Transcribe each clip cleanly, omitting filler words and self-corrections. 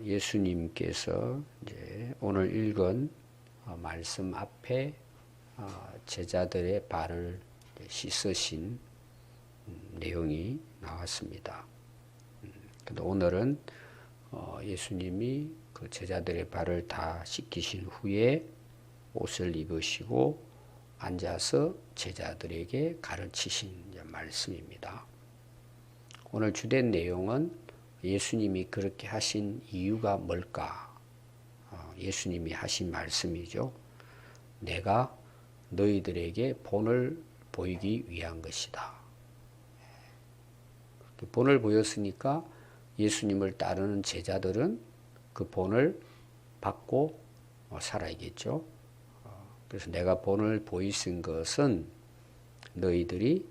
예수님께서 이제 오늘 읽은 말씀 앞에 제자들의 발을 씻으신 내용이 나왔습니다. 근데 오늘은 예수님이 그 제자들의 발을 다 씻기신 후에 옷을 입으시고 앉아서 제자들에게 가르치신 말씀입니다. 오늘 주된 내용은 예수님이 그렇게 하신 이유가 뭘까? 예수님이 하신 말씀이죠. 내가 너희들에게 본을 보이기 위한 것이다. 본을 보였으니까 예수님을 따르는 제자들은 그 본을 받고 살아야겠죠. 그래서 내가 본을 보이신 것은 너희들이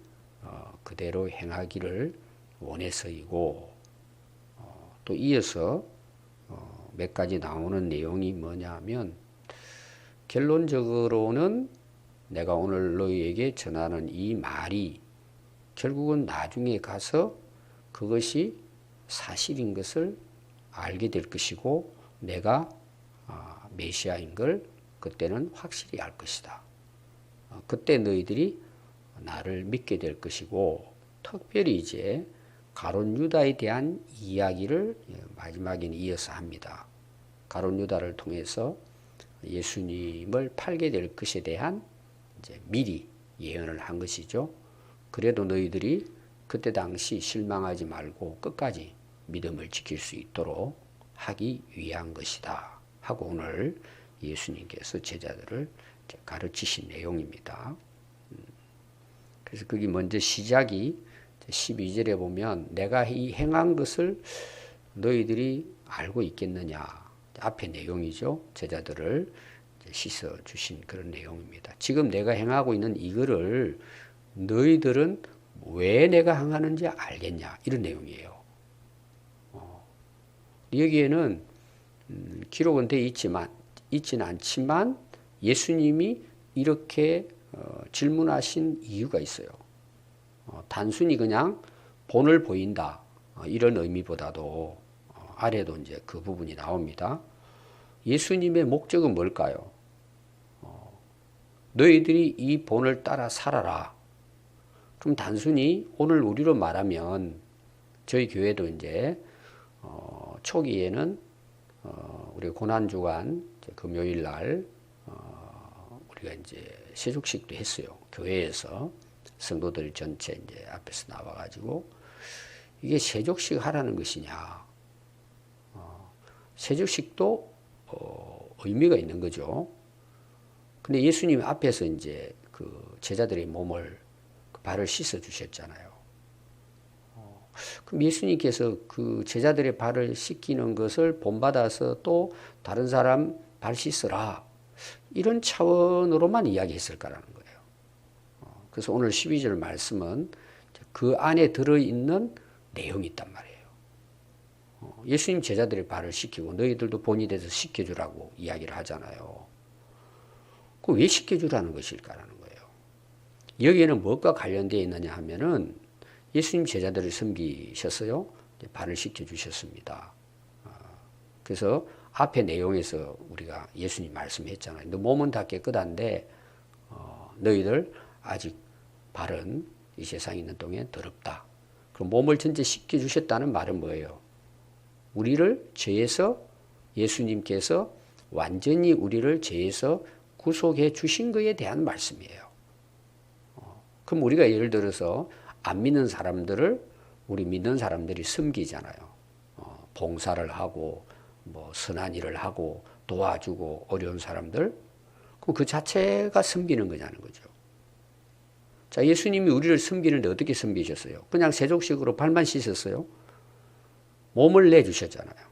그대로 행하기를 원해서이고, 또 이어서 몇 가지 나오는 내용이 뭐냐면, 결론적으로는 내가 오늘 너희에게 전하는 이 말이 결국은 나중에 가서 그것이 사실인 것을 알게 될 것이고, 내가 메시아인 걸 그때는 확실히 알 것이다. 그때 너희들이 나를 믿게 될 것이고, 특별히 이제 가룟 유다에 대한 이야기를 마지막에는 이어서 합니다. 가룟 유다를 통해서 예수님을 팔게 될 것에 대한 이제 미리 예언을 한 것이죠. 그래도 너희들이 그때 당시 실망하지 말고 끝까지 믿음을 지킬 수 있도록 하기 위한 것이다 하고 오늘 예수님께서 제자들을 가르치신 내용입니다. 그래서 그게 먼저 시작이 12절에 보면 내가 이 행한 것을 너희들이 알고 있겠느냐. 앞에 내용이죠. 제자들을 씻어주신 그런 내용입니다. 지금 내가 행하고 있는 이거를 너희들은 왜 내가 행하는지 알겠냐. 이런 내용이에요. 여기에는 기록은 되어 있지는 않지만 예수님이 이렇게 질문하신 이유가 있어요. 단순히 그냥 본을 보인다 이런 의미보다도 아래도 이제 그 부분이 나옵니다. 예수님의 목적은 뭘까요? 너희들이 이 본을 따라 살아라. 그럼 단순히 오늘 우리로 말하면 저희 교회도 이제 초기에는 우리 고난주간 금요일 날 우리가 이제 세족식도 했어요. 교회에서 성도들 전체 이제 앞에서 나와가지고 이게 세족식 하라는 것이냐? 세족식도 의미가 있는 거죠. 근데 예수님 앞에서 이제 그 제자들의 몸을 발을 씻어 주셨잖아요. 그럼 예수님께서 그 제자들의 발을 씻기는 것을 본받아서 또 다른 사람 발 씻으라 이런 차원으로만 이야기했을까라는 거예요. 그래서 오늘 12절 말씀은 그 안에 들어있는 내용이 있단 말이에요. 예수님 제자들의 발을 씻기고 너희들도 본이 돼서 씻겨주라고 이야기를 하잖아요. 그럼 왜 씻겨주라는 것일까라는 거예요. 여기에는 무엇과 관련되어 있느냐 하면은 예수님 제자들을 섬기셨어요. 발을 씻겨주셨습니다. 그래서 앞에 내용에서 우리가 예수님 말씀했잖아요. 너 몸은 다 깨끗한데 너희들 아직 발은 이 세상에 있는 동안 더럽다. 그럼 몸을 전체 씻겨주셨다는 말은 뭐예요? 우리를 죄에서 예수님께서 완전히 우리를 죄에서 구속해 주신 것에 대한 말씀이에요. 그럼 우리가 예를 들어서 안 믿는 사람들을 우리 믿는 사람들이 섬기잖아요. 봉사를 하고 뭐 선한 일을 하고 도와주고 어려운 사람들. 그럼 그 자체가 섬기는 거냐는 거죠. 자, 예수님이 우리를 섬기는데 어떻게 섬기셨어요? 그냥 세족식으로 발만 씻었어요? 몸을 내주셨잖아요.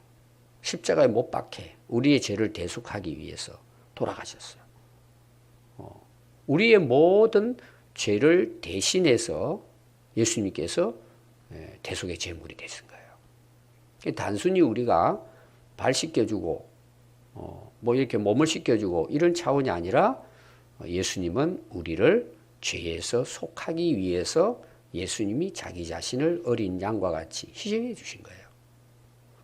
십자가에 못 박해 우리의 죄를 대속하기 위해서 돌아가셨어요. 우리의 모든 죄를 대신해서 예수님께서 대속의 제물이 되신 거예요. 단순히 우리가 발 씻겨주고 뭐 이렇게 몸을 씻겨주고 이런 차원이 아니라 예수님은 우리를 죄에서 속하기 위해서 예수님이 자기 자신을 어린 양과 같이 희생해 주신 거예요.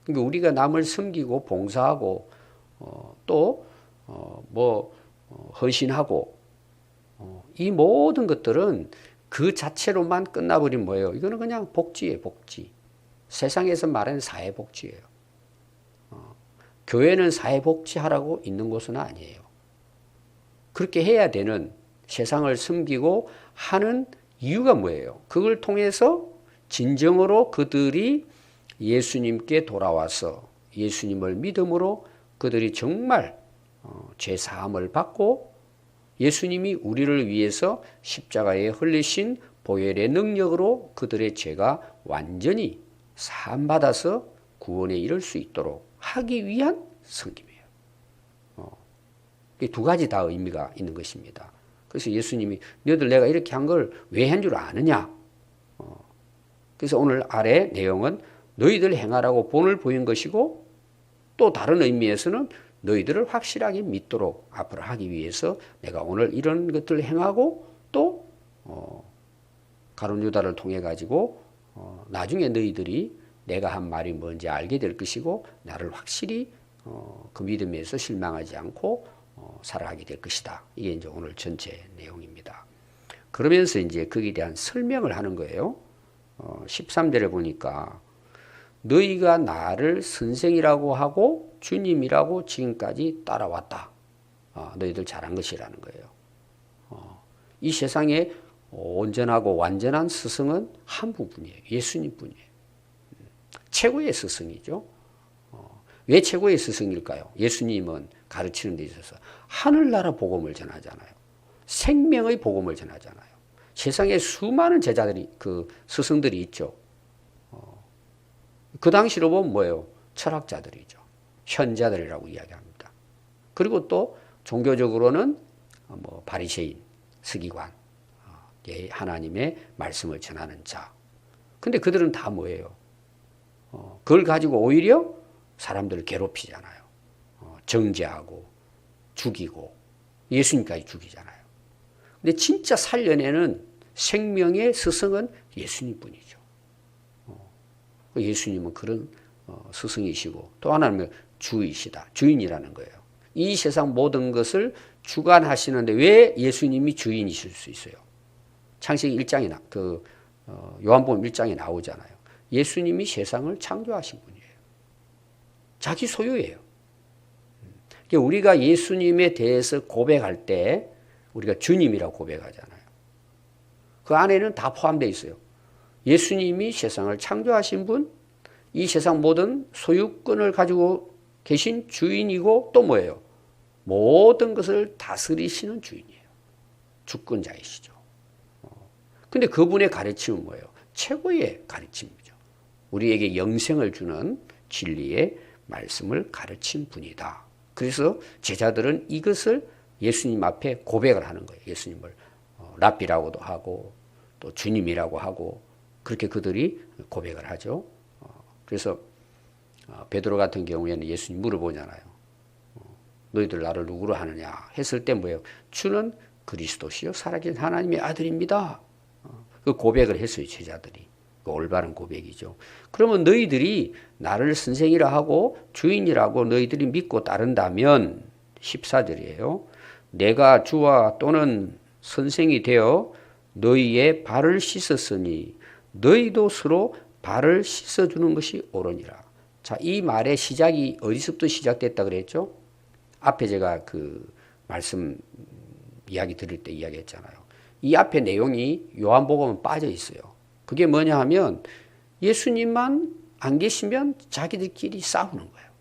그러니까 우리가 남을 섬기고 봉사하고 또 헌신하고 이 모든 것들은 그 자체로만 끝나버리면 뭐예요? 이거는 그냥 복지예요, 복지. 세상에서 말하는 사회복지예요. 교회는 사회복지하라고 있는 곳은 아니에요. 그렇게 해야 되는 세상을 섬기고 하는 이유가 뭐예요? 그걸 통해서 진정으로 그들이 예수님께 돌아와서 예수님을 믿음으로 그들이 정말 죄 사함을 받고 예수님이 우리를 위해서 십자가에 흘리신 보혈의 능력으로 그들의 죄가 완전히 사함받아서 구원에 이를 수 있도록 하기 위한 섬김이에요. 두 가지 다 의미가 있는 것입니다. 그래서 예수님이 너희들 내가 이렇게 한 걸 왜 한 줄 아느냐? 그래서 오늘 아래 내용은 너희들 행하라고 본을 보인 것이고 또 다른 의미에서는 너희들을 확실하게 믿도록 앞으로 하기 위해서 내가 오늘 이런 것들을 행하고 또 가룟 유다를 통해 가지고 나중에 너희들이 내가 한 말이 뭔지 알게 될 것이고 나를 확실히 그 믿음에서 실망하지 않고 살아가게 될 것이다. 이게 이제 오늘 전체 내용입니다. 그러면서 이제 거기에 대한 설명을 하는 거예요. 13절에 보니까 너희가 나를 선생이라고 하고 주님이라고 지금까지 따라왔다. 너희들 잘한 것이라는 거예요. 이 세상에 온전하고 완전한 스승은 한 분뿐이에요. 예수님 뿐이에요. 최고의 스승이죠. 왜 최고의 스승일까요? 예수님은 가르치는 데 있어서 하늘나라 복음을 전하잖아요. 생명의 복음을 전하잖아요. 세상에 수많은 제자들이 그 스승들이 있죠. 그 당시로 보면 뭐예요? 철학자들이죠. 현자들이라고 이야기합니다. 그리고 또 종교적으로는 바리새인, 서기관, 하나님의 말씀을 전하는 자. 근데 그들은 다 뭐예요? 그걸 가지고 오히려 사람들을 괴롭히잖아요. 정죄하고 죽이고 예수님까지 죽이잖아요. 근데 진짜 살려내는 생명의 스승은 예수님 뿐이죠. 예수님은 그런 스승이시고 또 하나는 주이시다. 주인이라는 거예요. 이 세상 모든 것을 주관하시는데 왜 예수님이 주인이실 수 있어요? 창세기 1장에 요한복음 1장에 나오잖아요. 예수님이 세상을 창조하신 분이에요. 자기 소유예요. 우리가 예수님에 대해서 고백할 때 우리가 주님이라고 고백하잖아요. 그 안에는 다 포함되어 있어요. 예수님이 세상을 창조하신 분, 이 세상 모든 소유권을 가지고 계신 주인이고 또 뭐예요? 모든 것을 다스리시는 주인이에요. 주권자이시죠. 근데 그분의 가르침은 뭐예요? 최고의 가르침이죠. 우리에게 영생을 주는 진리의 말씀을 가르친 분이다. 그래서 제자들은 이것을 예수님 앞에 고백을 하는 거예요. 예수님을 랍비라고도 하고 또 주님이라고 하고 그렇게 그들이 고백을 하죠. 그래서 베드로 같은 경우에는 예수님 물어보잖아요. 너희들 나를 누구로 하느냐 했을 때 뭐예요? 주는 그리스도시요 살아계신 하나님의 아들입니다. 그 고백을 했어요. 제자들이. 그 올바른 고백이죠. 그러면 너희들이 나를 선생이라 하고 주인이라고 너희들이 믿고 따른다면 14절이에요. 내가 주와 또는 선생이 되어 너희의 발을 씻었으니 너희도 서로 발을 씻어주는 것이 옳으니라. 자, 이 말의 시작이 어디서부터 시작됐다 그랬죠? 앞에 제가 그 말씀 이야기 드릴 때 이야기했잖아요. 이 앞에 내용이 요한복음은 빠져 있어요. 그게 뭐냐 하면 예수님만 안 계시면 자기들끼리 싸우는 거예요.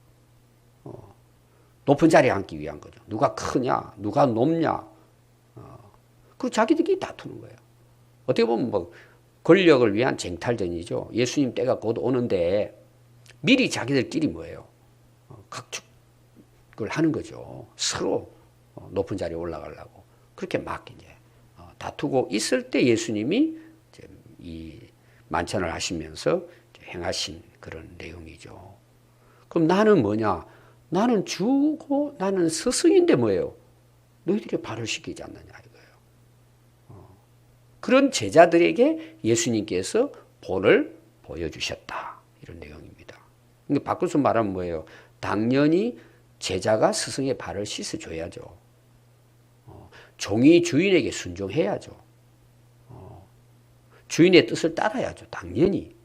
높은 자리에 앉기 위한 거죠. 누가 크냐, 누가 높냐. 그 자기들끼리 다투는 거예요. 어떻게 보면 뭐 권력을 위한 쟁탈전이죠. 예수님 때가 곧 오는데 미리 자기들끼리 뭐예요? 각축을 하는 거죠. 서로 높은 자리에 올라가려고. 그렇게 막 이제 다투고 있을 때 예수님이 이제 이 만찬을 하시면서 행하신 그런 내용이죠. 그럼 나는 뭐냐? 나는 주고 나는 스승인데 뭐예요? 너희들이 발을 씻기지 않느냐 이거예요. 그런 제자들에게 예수님께서 본을 보여주셨다. 이런 내용입니다. 그러니까 바꿔서 말하면 뭐예요? 당연히 제자가 스승의 발을 씻어줘야죠. 종이 주인에게 순종해야죠. 주인의 뜻을 따라야죠. 당연히.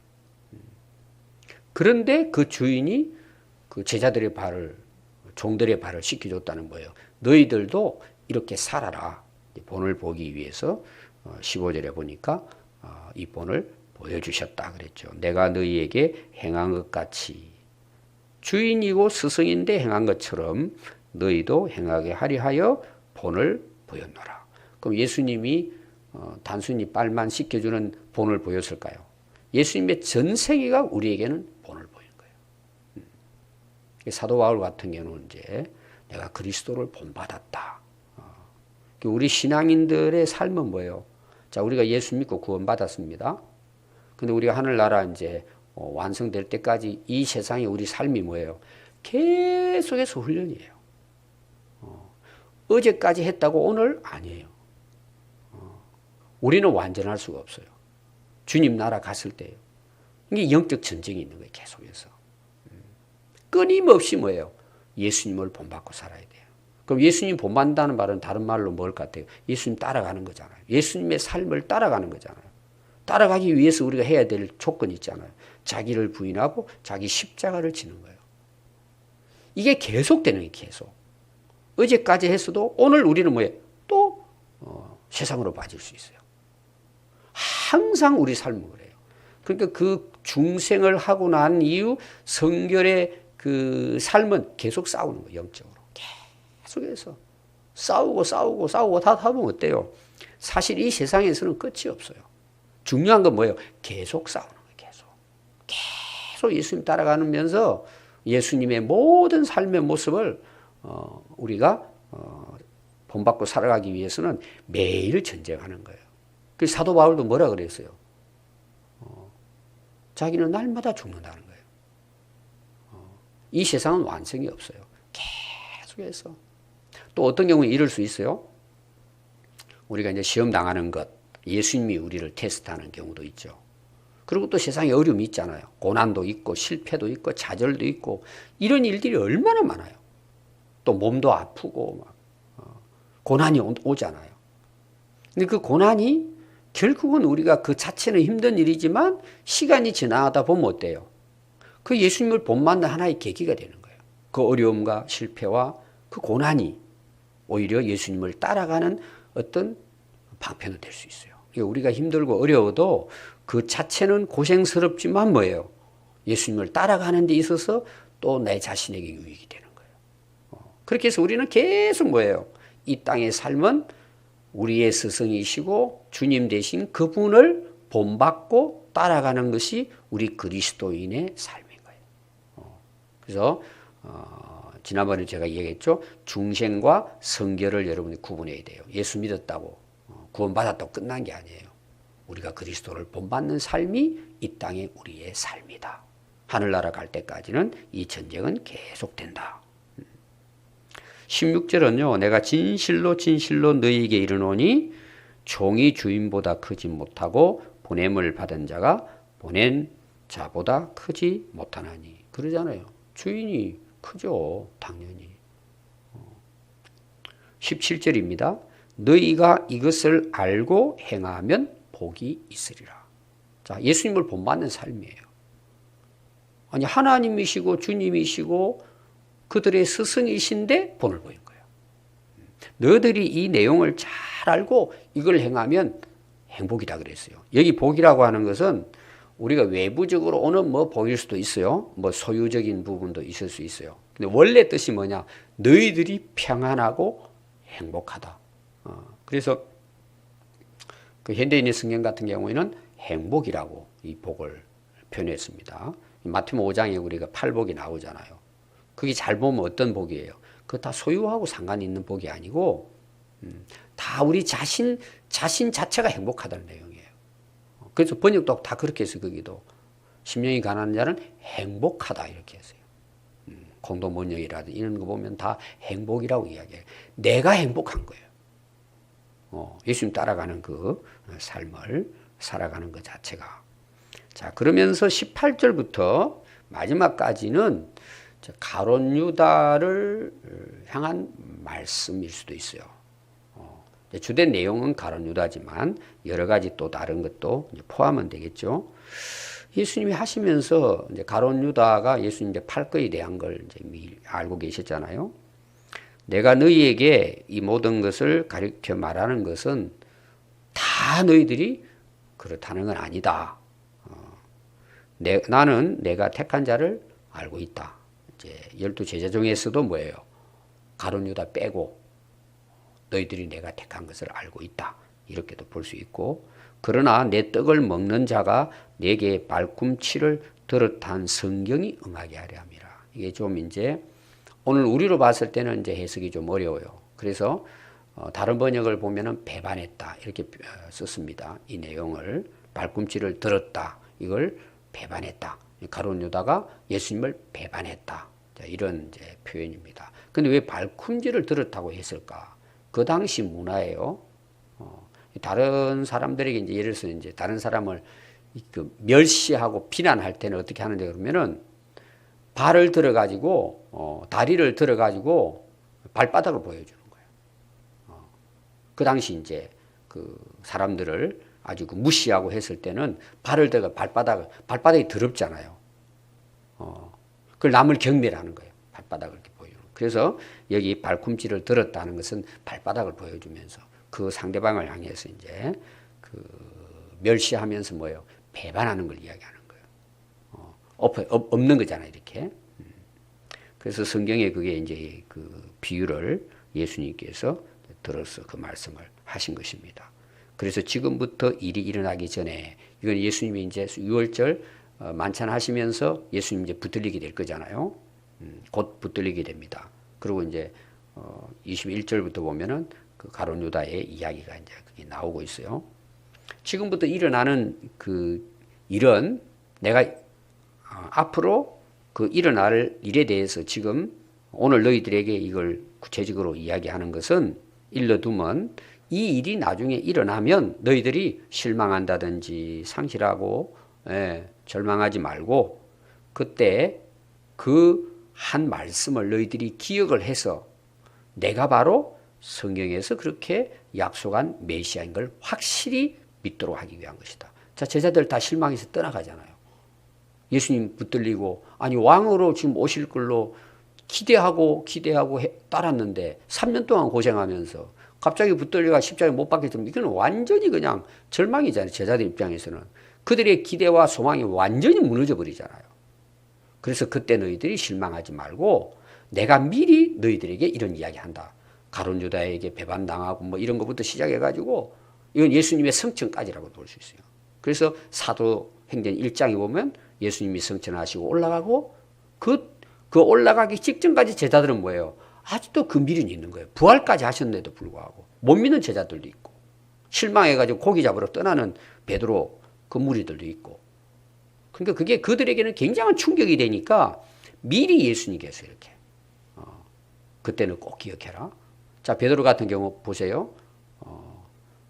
그런데 그 주인이 그 제자들의 발을, 종들의 발을 씻겨줬다는 거예요. 너희들도 이렇게 살아라. 본을 보기 위해서 15절에 보니까 이 본을 보여주셨다 그랬죠. 내가 너희에게 행한 것 같이 주인이고 스승인데 행한 것처럼 너희도 행하게 하리 하여 본을 보였노라. 그럼 예수님이 단순히 발만 씻겨주는 본을 보였을까요? 예수님의 전생애가 우리에게는 본을 보인 거예요. 사도 바울 같은 경우는 이제 내가 그리스도를 본받았다. 우리 신앙인들의 삶은 뭐예요? 자, 우리가 예수 믿고 구원받았습니다. 근데 우리가 하늘나라 이제 완성될 때까지 이 세상에 우리 삶이 뭐예요? 계속해서 훈련이에요. 어제까지 했다고 오늘 아니에요. 우리는 완전할 수가 없어요. 주님 나라 갔을 때요. 이게 영적 전쟁이 있는 거예요. 계속해서. 끊임없이 뭐예요? 예수님을 본받고 살아야 돼요. 그럼 예수님 본받는다는 말은 다른 말로 뭘 같아요? 예수님 따라가는 거잖아요. 예수님의 삶을 따라가는 거잖아요. 따라가기 위해서 우리가 해야 될 조건이 있잖아요. 자기를 부인하고 자기 십자가를 지는 거예요. 이게 계속되는 거예요. 계속. 어제까지 했어도 오늘 우리는 뭐예요? 또 세상으로 빠질 수 있어요. 항상 우리 삶은 그래요. 그러니까 그 중생을 하고 난 이후 성결의 그 삶은 계속 싸우는 거예요. 영적으로. 계속해서 싸우고 다 하면 어때요? 사실 이 세상에서는 끝이 없어요. 중요한 건 뭐예요? 계속 싸우는 거예요. 계속 예수님 따라가면서 예수님의 모든 삶의 모습을 우리가 본받고 살아가기 위해서는 매일 전쟁하는 거예요. 그 사도 바울도 뭐라 그랬어요? 자기는 날마다 죽는다는 거예요. 이 세상은 완성이 없어요. 계속해서. 또 어떤 경우에 이럴 수 있어요? 우리가 이제 시험 당하는 것, 예수님이 우리를 테스트하는 경우도 있죠. 그리고 또 세상에 어려움이 있잖아요. 고난도 있고 실패도 있고 좌절도 있고 이런 일들이 얼마나 많아요. 또 몸도 아프고 막 고난이 오잖아요. 근데 그 고난이 결국은 우리가 그 자체는 힘든 일이지만 시간이 지나다 보면 어때요? 그 예수님을 본받는 하나의 계기가 되는 거예요. 그 어려움과 실패와 그 고난이 오히려 예수님을 따라가는 어떤 방편은 될 수 있어요. 우리가 힘들고 어려워도 그 자체는 고생스럽지만 뭐예요? 예수님을 따라가는 데 있어서 또 내 자신에게 유익이 되는 거예요. 그렇게 해서 우리는 계속 뭐예요? 이 땅의 삶은 우리의 스승이시고 주님 대신 그분을 본받고 따라가는 것이 우리 그리스도인의 삶인 거예요. 그래서 지난번에 제가 얘기했죠. 중생과 성결을 여러분이 구분해야 돼요. 예수 믿었다고 구원받았다고 끝난 게 아니에요. 우리가 그리스도를 본받는 삶이 이 땅의 우리의 삶이다. 하늘나라 갈 때까지는 이 전쟁은 계속된다. 16절은요. 내가 진실로 너희에게 이르노니 종이 주인보다 크지 못하고 보냄을 받은 자가 보낸 자보다 크지 못하나니. 그러잖아요. 주인이 크죠. 당연히. 17절입니다. 너희가 이것을 알고 행하면 복이 있으리라. 자, 예수님을 본받는 삶이에요. 아니, 하나님이시고 주님이시고 그들의 스승이신데 본을 보인 거예요. 너희들이 이 내용을 잘 알고 이걸 행하면 행복이다 그랬어요. 여기 복이라고 하는 것은 우리가 외부적으로 오는 뭐 복일 수도 있어요. 뭐 소유적인 부분도 있을 수 있어요. 근데 원래 뜻이 뭐냐? 너희들이 평안하고 행복하다. 그래서 그 현대인의 성경 같은 경우에는 행복이라고 이 복을 표현했습니다. 마태복음 5장에 우리가 팔복이 나오잖아요. 그게 잘 보면 어떤 복이에요? 그거 다 소유하고 상관이 있는 복이 아니고 다 우리 자신 자체가 행복하다는 내용이에요. 그래서 번역도 다 그렇게 해서 거기도 심령이 가난한 자는 행복하다 이렇게 했어요. 공동 번역이라든지 이런 거 보면 다 행복이라고 이야기해요. 내가 행복한 거예요. 예수님 따라가는 그 삶을 살아가는 것 자체가. 자, 그러면서 18절부터 마지막까지는 가룟 유다를 향한 말씀일 수도 있어요. 주된 내용은 가룟 유다지만 여러 가지 또 다른 것도 포함은 되겠죠. 예수님이 하시면서 이제 가룟 유다가 예수님 이제 팔 거에 대한 걸 이제 미리 알고 계셨잖아요. 내가 너희에게 이 모든 것을 가르쳐 말하는 것은 다 너희들이 그렇다는 건 아니다. 나는 내가 택한 자를 알고 있다. 이제 12 제자 중에서도 뭐예요? 가룟 유다 빼고 너희들이 내가 택한 것을 알고 있다. 이렇게도 볼 수 있고, 그러나 내 떡을 먹는 자가 내게 발꿈치를 들었다는 성경이 응하게 하려 함이라. 이게 좀 이제 오늘 우리로 봤을 때는 이제 해석이 좀 어려워요. 그래서 다른 번역을 보면은 배반했다 이렇게 썼습니다. 이 내용을 발꿈치를 들었다 이걸 배반했다. 가룟 유다가 예수님을 배반했다. 이런 이제 표현입니다. 근데 왜 발꿈치를 들었다고 했을까? 그 당시 문화예요. 다른 사람들에게 이제 예를 들어서 이제 다른 사람을 그 멸시하고 비난할 때는 어떻게 하는데 그러면은 발을 들어가지고 다리를 들어가지고 발바닥을 보여주는 거예요. 그 당시 이제 그 사람들을 아주 그 무시하고 했을 때는 발을 들어가 발바닥이 더럽잖아요. 그걸 남을 경멸하는 거예요. 발바닥을 이렇게 보여주는. 그래서 여기 발꿈치를 들었다는 것은 발바닥을 보여주면서 그 상대방을 향해서 이제 그 멸시하면서 뭐예요? 배반하는 걸 이야기하는 거예요. 없는 거잖아요, 이렇게. 그래서 성경에 그게 이제 그 비유를 예수님께서 들어서 그 말씀을 하신 것입니다. 그래서 지금부터 일이 일어나기 전에 이건 예수님이 이제 6월절 만찬 하시면서 예수님 이제 붙들리게 될 거잖아요. 곧 붙들리게 됩니다. 그리고 이제 21절부터 보면은 그 가룟 유다의 이야기가 이제 그게 나오고 있어요. 지금부터 일어나는 그 일은 내가 앞으로 그 일어날 일에 대해서 지금 오늘 너희들에게 이걸 구체적으로 이야기하는 것은 일러두면 이 일이 나중에 일어나면 너희들이 실망한다든지 상실하고 절망하지 말고 그때 그 한 말씀을 너희들이 기억을 해서 내가 바로 성경에서 그렇게 약속한 메시아인 걸 확실히 믿도록 하기 위한 것이다. 자, 제자들 다 실망해서 떠나가잖아요. 예수님 붙들리고 아니 왕으로 지금 오실 걸로 기대하고 따랐는데 3년 동안 고생하면서 갑자기 붙들려가 십자가에 못 박게 되면 이건 완전히 그냥 절망이잖아요. 제자들 입장에서는. 그들의 기대와 소망이 완전히 무너져 버리잖아요. 그래서 그때 너희들이 실망하지 말고 내가 미리 너희들에게 이런 이야기한다. 가룟 유다에게 배반당하고 뭐 이런 것부터 시작해가지고 이건 예수님의 성천까지라고 볼 수 있어요. 그래서 사도행전 1장에 보면 예수님이 성천하시고 올라가고 그 올라가기 직전까지 제자들은 뭐예요? 아직도 그 미련이 있는 거예요. 부활까지 하셨는데도 불구하고 못 믿는 제자들도 있고 실망해가지고 고기 잡으러 떠나는 베드로 그 무리들도 있고 그러니까 그게 그들에게는 굉장한 충격이 되니까 미리 예수님께서 이렇게 그때는 꼭 기억해라. 자, 베드로 같은 경우 보세요.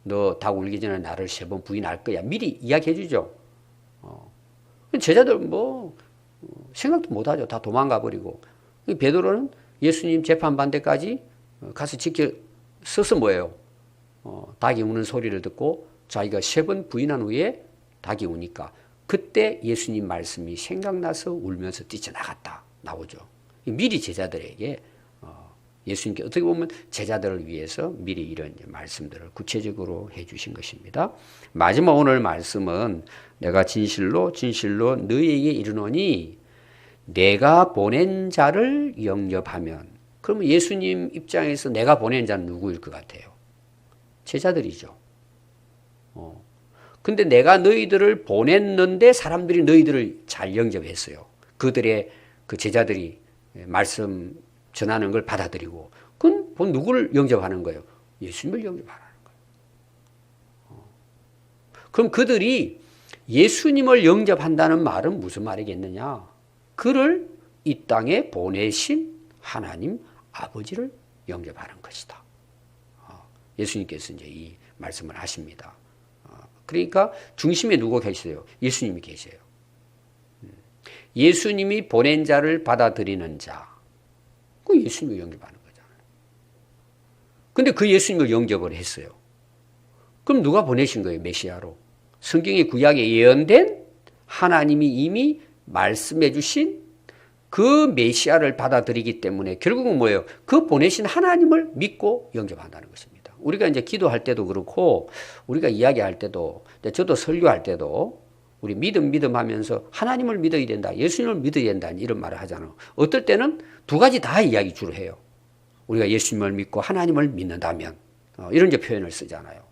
너 닭 울기 전에 나를 3번 부인할 거야. 미리 이야기해 주죠. 제자들 뭐 생각도 못 하죠. 다 도망가 버리고. 베드로는 예수님 재판받을 때까지 가서 지켜 서서 뭐예요? 닭이 우는 소리를 듣고 자기가 3번 부인한 후에 닭이 우니까 그때 예수님 말씀이 생각나서 울면서 뛰쳐나갔다. 나오죠. 미리 제자들에게 예수님께 어떻게 보면 제자들을 위해서 미리 이런 말씀들을 구체적으로 해 주신 것입니다. 마지막 오늘 말씀은 내가 진실로 너희에게 이르노니 내가 보낸 자를 영접하면 그러면 예수님 입장에서 내가 보낸 자는 누구일 것 같아요? 제자들이죠. 근데 내가 너희들을 보냈는데 사람들이 너희들을 잘 영접했어요. 그들의 그 제자들이 말씀 전하는 걸 받아들이고 그건 누구를 영접하는 거예요? 예수님을 영접하라는 거예요. 그럼 그들이 예수님을 영접한다는 말은 무슨 말이겠느냐? 그를 이 땅에 보내신 하나님 아버지를 영접하는 것이다. 예수님께서 이제 이 말씀을 하십니다. 그러니까 중심에 누가 계세요? 예수님이 계세요. 예수님이 보낸 자를 받아들이는 자. 그 예수님을 영접하는 거잖아요. 근데 그 예수님을 영접을 했어요. 그럼 누가 보내신 거예요? 메시아로. 성경의 구약에 예언된 하나님이 이미 말씀해 주신 그 메시아를 받아들이기 때문에 결국은 뭐예요? 그 보내신 하나님을 믿고 영접한다는 것입니다. 우리가 이제 기도할 때도 그렇고 우리가 이야기할 때도 저도 설교할 때도 우리 믿음 하면서 하나님을 믿어야 된다. 예수님을 믿어야 된다. 이런 말을 하잖아요. 어떨 때는 두 가지 다 이야기 주로 해요. 우리가 예수님을 믿고 하나님을 믿는다면 이런 이제 표현을 쓰잖아요.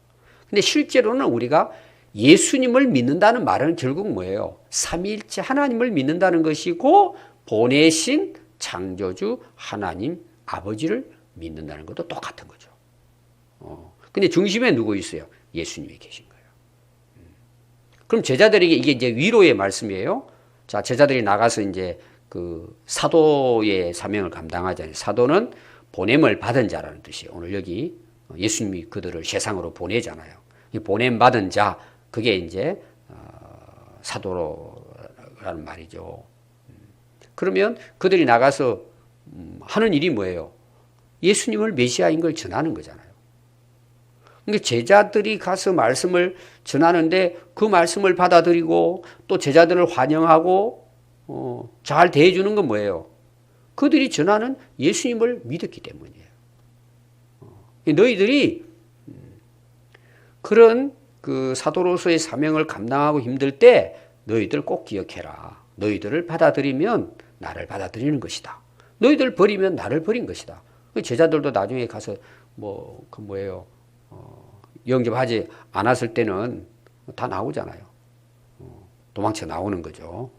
근데 실제로는 우리가 예수님을 믿는다는 말은 결국 뭐예요? 삼위일체 하나님을 믿는다는 것이고 보내신 창조주 하나님 아버지를 믿는다는 것도 똑같은 거죠. 근데 중심에 누구 있어요? 예수님이 계신 거예요. 그럼 제자들에게 이게 이제 위로의 말씀이에요. 자, 제자들이 나가서 이제 그 사도의 사명을 감당하잖아요. 사도는 보냄을 받은 자라는 뜻이에요. 오늘 여기 예수님이 그들을 세상으로 보내잖아요. 이 보냄 받은 자, 그게 이제 사도라는 말이죠. 그러면 그들이 나가서 하는 일이 뭐예요? 예수님을 메시아인 걸 전하는 거잖아요. 그러니까 제자들이 가서 말씀을 전하는데 그 말씀을 받아들이고 또 제자들을 환영하고 잘 대해주는 건 뭐예요? 그들이 전하는 예수님을 믿었기 때문이에요. 너희들이 그런 그 사도로서의 사명을 감당하고 힘들 때 너희들 꼭 기억해라. 너희들을 받아들이면 나를 받아들이는 것이다. 너희들 버리면 나를 버린 것이다. 제자들도 나중에 가서 영접하지 않았을 때는 다 나오잖아요. 도망쳐 나오는 거죠.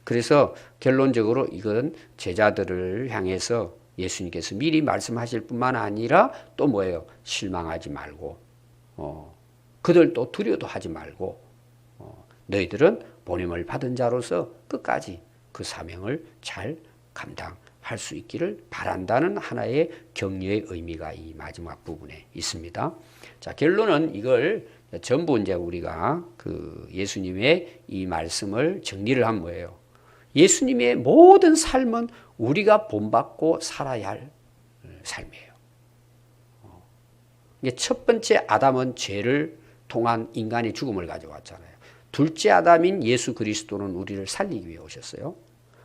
그래서 결론적으로 이건 제자들을 향해서 예수님께서 미리 말씀하실 뿐만 아니라 또 뭐예요? 실망하지 말고 그들도 두려워도 하지 말고 너희들은 보냄을 받은 자로서 끝까지 그 사명을 잘 감당할 수 있기를 바란다는 하나의 격려의 의미가 이 마지막 부분에 있습니다. 자, 결론은 이걸 전부 이제 우리가 그 예수님의 이 말씀을 정리를 한 거예요. 예수님의 모든 삶은 우리가 본받고 살아야 할 삶이에요. 첫 번째 아담은 죄를 통한 인간의 죽음을 가져왔잖아요. 둘째 아담인 예수 그리스도는 우리를 살리기 위해 오셨어요.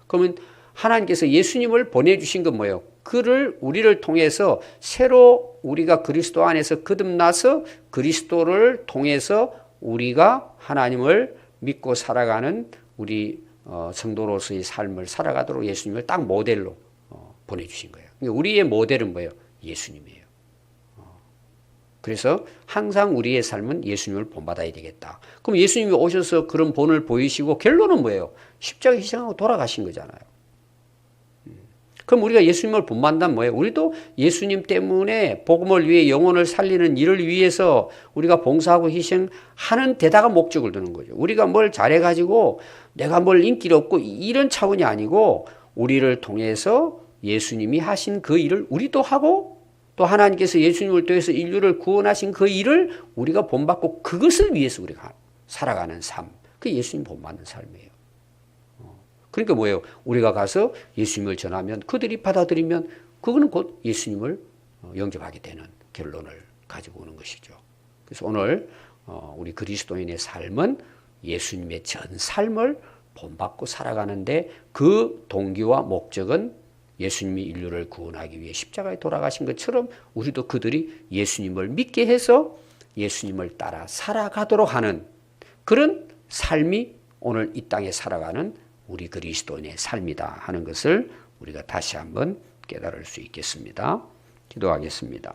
그러면 하나님께서 예수님을 보내주신 건 뭐예요? 그를 우리를 통해서 새로 우리가 그리스도 안에서 거듭나서 그리스도를 통해서 우리가 하나님을 믿고 살아가는 우리 성도로서의 삶을 살아가도록 예수님을 딱 모델로 보내주신 거예요. 우리의 모델은 뭐예요? 예수님이에요. 그래서 항상 우리의 삶은 예수님을 본받아야 되겠다. 그럼 예수님이 오셔서 그런 본을 보이시고 결론은 뭐예요? 십자가 희생하고 돌아가신 거잖아요. 그럼 우리가 예수님을 본받는다면 뭐예요? 우리도 예수님 때문에 복음을 위해 영혼을 살리는 일을 위해서 우리가 봉사하고 희생하는 데다가 목적을 두는 거죠. 우리가 뭘 잘해가지고 내가 뭘 인기를 얻고 이런 차원이 아니고 우리를 통해서 예수님이 하신 그 일을 우리도 하고 또 하나님께서 예수님을 통해서 인류를 구원하신 그 일을 우리가 본받고 그것을 위해서 우리가 살아가는 삶. 그게 예수님 본받는 삶이에요. 그러니까 뭐예요? 우리가 가서 예수님을 전하면 그들이 받아들이면 그거는 곧 예수님을 영접하게 되는 결론을 가지고 오는 것이죠. 그래서 오늘 우리 그리스도인의 삶은 예수님의 전 삶을 본받고 살아가는데 그 동기와 목적은 예수님이 인류를 구원하기 위해 십자가에 돌아가신 것처럼 우리도 그들이 예수님을 믿게 해서 예수님을 따라 살아가도록 하는 그런 삶이 오늘 이 땅에 살아가는 우리 그리스도인의 삶이다 하는 것을 우리가 다시 한번 깨달을 수 있겠습니다. 기도하겠습니다.